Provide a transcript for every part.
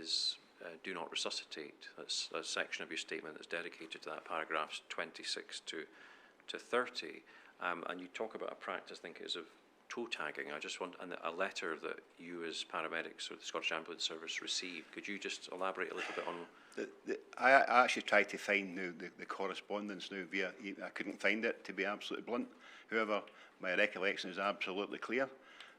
is do not resuscitate. That's a section of your statement that's dedicated to that, paragraphs 26 to 30. And you talk about a practice, I think it is, of toe tagging. I just want, and a letter that you as paramedics or the Scottish Ambulance Service received. Could you just elaborate a little bit on? I actually tried to find the correspondence via, I couldn't find it, to be absolutely blunt. However, my recollection is absolutely clear.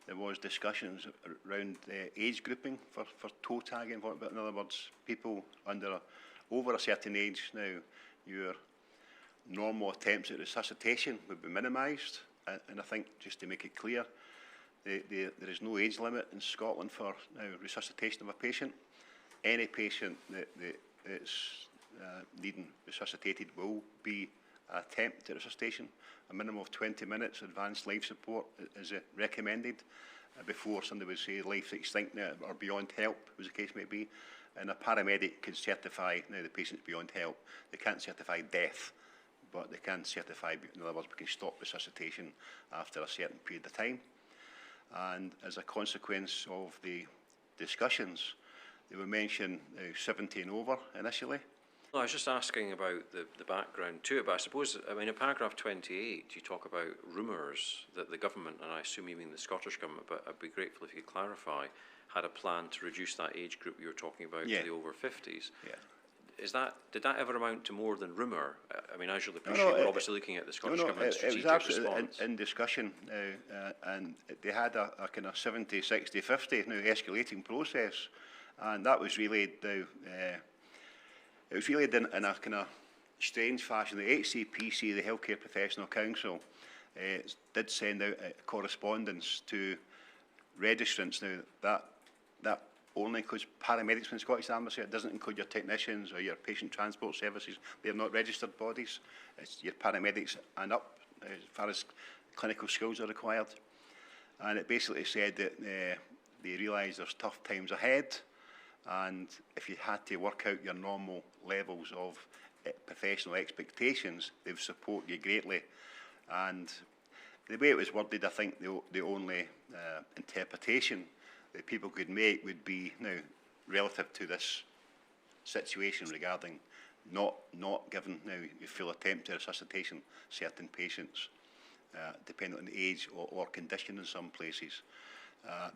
There was discussions around age grouping for toe tagging. In other words, people over a certain age now, your normal attempts at resuscitation would be minimised. And I think, just to make it clear, there is no age limit in Scotland for resuscitation of a patient. Any patient that's needing resuscitated will be an attempt at resuscitation. A minimum of 20 minutes advanced life support is recommended before somebody would say life extinct now or beyond help, as the case may be. And a paramedic can certify now the patient's beyond help. They can't certify death, but they can certify, in other words, we can stop resuscitation after a certain period of time. And as a consequence of the discussions, they were mentioned 70 and over initially. Well, I was just asking about the background to it, but I suppose, I mean, in paragraph 28, you talk about rumours that the government, and I assume you mean the Scottish Government, but I'd be grateful if you could clarify, had a plan to reduce that age group you were talking about to the over 50s. Yeah. Did that ever amount to more than rumour? I mean, as you'll appreciate, we're obviously looking at the Scottish Government's strategic response. It was absolutely in discussion, and they had a kind of 70, 60, 50 escalating process, and that was relayed now. It was relayed in a kind of strange fashion. The HCPC, the Healthcare Professional Council, did send out correspondence to registrants. Now, that only includes paramedics from the Scottish Ambulance. It doesn't include your technicians or your patient transport services. They are not registered bodies. It's your paramedics and up as far as clinical skills are required. And it basically said that they realise there's tough times ahead, and if you had to work out your normal levels of professional expectations, they would support you greatly. And the way it was worded, I think the only interpretation that people could make would be now relative to this situation regarding not giving now your full attempt at resuscitation certain patients, depending on the age or condition in some places.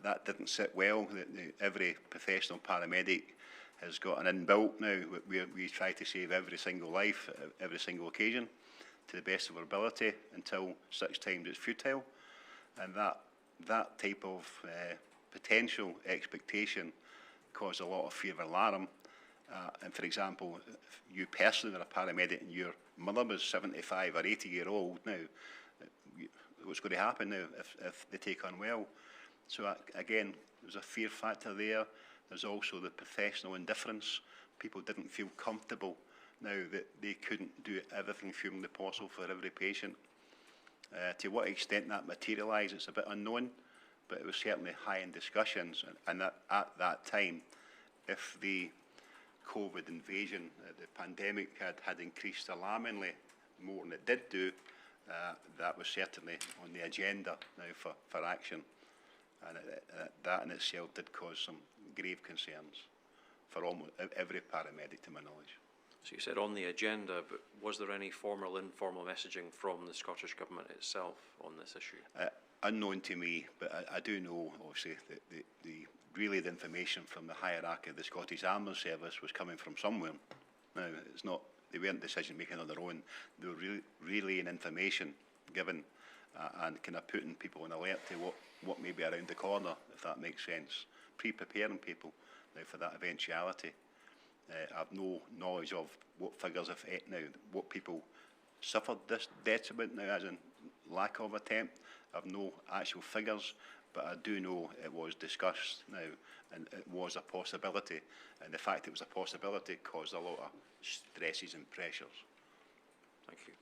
That didn't sit well. Every professional paramedic has got an inbuilt now where we try to save every single life, every single occasion, to the best of our ability until such times it's futile. And that type of potential expectation caused a lot of fear and alarm. And for example, if you personally were a paramedic and your mother was 75 or 80-year-old now, what's going to happen now if they take unwell? So again, there's a fear factor there. There's also the professional indifference. People didn't feel comfortable now that they couldn't do everything humanly possible for every patient. To what extent that materialised, it's a bit unknown, but it was certainly high in discussions. And at that time, if the COVID invasion, the pandemic had increased alarmingly more than it did do, that was certainly on the agenda now for action. And that in itself did cause some grave concerns for almost every paramedic, to my knowledge. So you said on the agenda, but was there any formal, informal messaging from the Scottish Government itself on this issue? Unknown to me, but I do know, obviously, that really the information from the hierarchy of the Scottish Ambulance Service was coming from somewhere. Now, it's not, they weren't decision making on their own. They were relaying information given and kind of putting people on alert to what may be around the corner, if that makes sense. Pre-preparing people now for that eventuality. I have no knowledge of what figures, if now, what people suffered this detriment now, as in lack of attempt. I have no actual figures, but I do know it was discussed now, and it was a possibility. And the fact it was a possibility caused a lot of stresses and pressures. Thank you.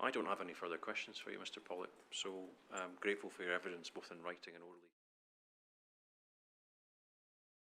I don't have any further questions for you, Mr. Pollock, so I'm grateful for your evidence, both in writing and orally.